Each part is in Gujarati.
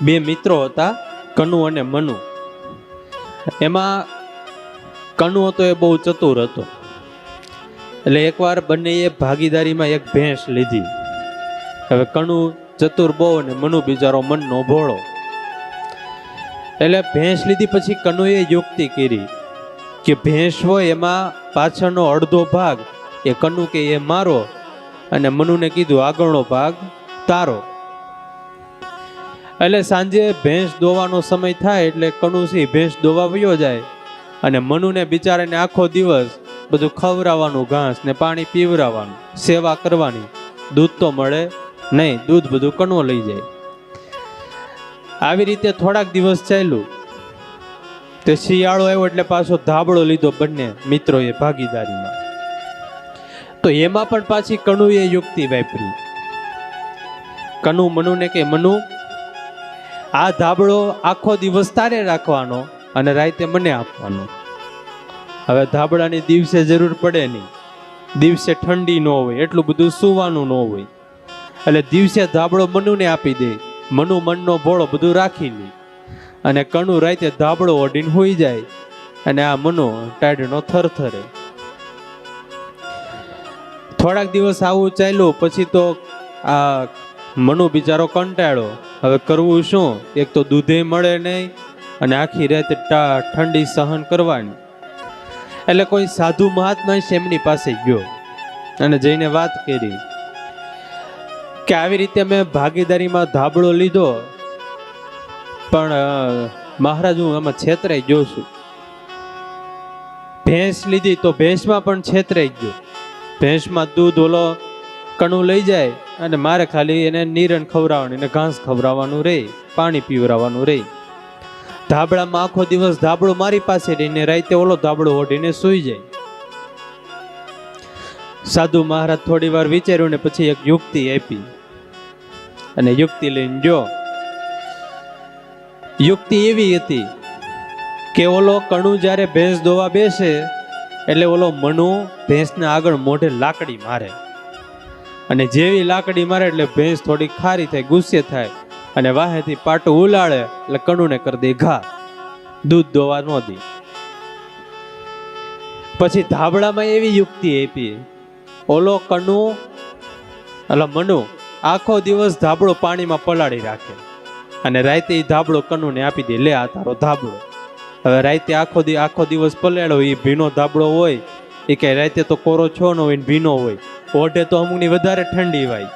બે મિત્રો હતા, કનુ અને મનુ. એમાં કનુ હતો એ બહુ ચતુર હતો. એટલે એકવાર બંનેએ ભાગીદારીમાં એક ભેંસ લીધી. હવે કનુ ચતુર બહુ અને મનુ બિચારો મનનો ભોળો. એટલે ભેંસ લીધી પછી કનુએ યુક્તિ કરી કે ભેંસ હોય એમાં પાછળનો અડધો ભાગ એ કનુ કે એ મારો, અને મનુને કીધું આગળનો ભાગ તારો. એટલે સાંજે ભેંસ દોવાનો સમય થાય એટલે કનુ સી ભેંસ દોવા વયો જાય, અને મનુને બિચારાને આખો દિવસ બધું ખવડાવવાનું, ઘાસ ને પાણી પીવડાવવાનું, સેવા કરવાની. દૂધ તો મળે નહીં, દૂધ બધું કનુ લઈ જાય. આવી રીતે થોડાક દિવસ ચાલ્યું. તે શિયાળો આવ્યો એટલે પાછો ધાબળો લીધો બંને મિત્રોએ ભાગીદારીમાં. તો એમાં પણ પાછી કનુએ યુક્તિ વાપરી. કનુ મનુને કે મનુ, આ ધાબળો આખો દિવસ તારે રાખવાનો અને રાતે મને આપવાનો. હવે ધાબળાની દિવસે જરૂર પડે નહીં, દિવસે ઠંડી ન હોય, એટલું બધું સૂવાનું ન હોય, એટલે દિવસે ધાબળો મનુને આપી દે. મનુ મનનો ભોળો બધું રાખી લે, અને કનુ રાતે ધાબળો ઓઢીને હોઈ જાય, અને આ મનુ ટાઢનો થરથરે. થોડાક દિવસ આવું ચાલ્યું. પછી તો આ મનુ બિચારો કંટાળ્યો. હવે કરવું શું? એક તો દૂધે મળે નહીં, અને આખી રાત ઠંડી સહન કરવાની. એટલે કોઈ સાધુ મહાત્મા એમની પાસે ગયો અને જઈને વાત કરી કે આવી રીતે મેં ભાગીદારીમાં ધાબળો લીધો, પણ મહારાજ હું આમાં છેતરાઈ ગયો છું. ભેંસ લીધી તો ભેંસમાં પણ છેતરાઈ ગયો. ભેંસમાં દૂધ ઓલો કનુ લઈ જાય, અને મારે ખાલી એને નીરણ ખવડાવવાની, એને ઘાસ ખવડાવવાનું રહે, પાણી પીવડાવવાનું રહે. ધાબળામાં આખો દિવસ ધાબળો મારી પાસે રહીને રાતે ઓલો ધાબળો ઓઢીને સૂઈ જાય. સાધુ મહારાજ થોડી વાર વિચાર્યું ને પછી એક યુક્તિ આપી, અને યુક્તિ લઈને જો. યુક્તિ એવી હતી કે ઓલો કનુ જ્યારે ભેંસ દોવા બેસે એટલે ઓલો મનુ ભેંસને આગળ મોઢે લાકડી મારે, અને જેવી લાકડી મારે એટલે ભેંસ થોડી ખારી થાય, ગુસ્સે થાય, અને વાહેથી પાટું ઉલાળે એટલે કનુને કરી દે ઘા. દૂધ દોવા ન દે. પછી ધાબળામાં એવી યુક્તિ આપી, ઓલો કનુ એટલે મનુ આખો દિવસ ધાબળો પાણીમાં પલાળી રાખે, અને રાતે એ ધાબળો કનુને આપી દે, લે આ તારો ધાબળો. હવે રાતે આખો દિવસ પલાળ્યો, એ ભીનો ધાબળો હોય, એ કે રાતે તો કોરો છો ન હોય, ભીનો હોય, ઓઢે તો અમુકની વધારે ઠંડી વાય.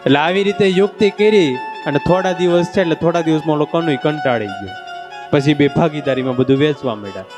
એટલે આવી રીતે યુક્તિ કરી, અને થોડા દિવસ છે એટલે થોડા દિવસમાં ઓલો કનુય કંટાળી ગયો. પછી બે ભાગીદારીમાં બધું વેચવા માંડ્યા.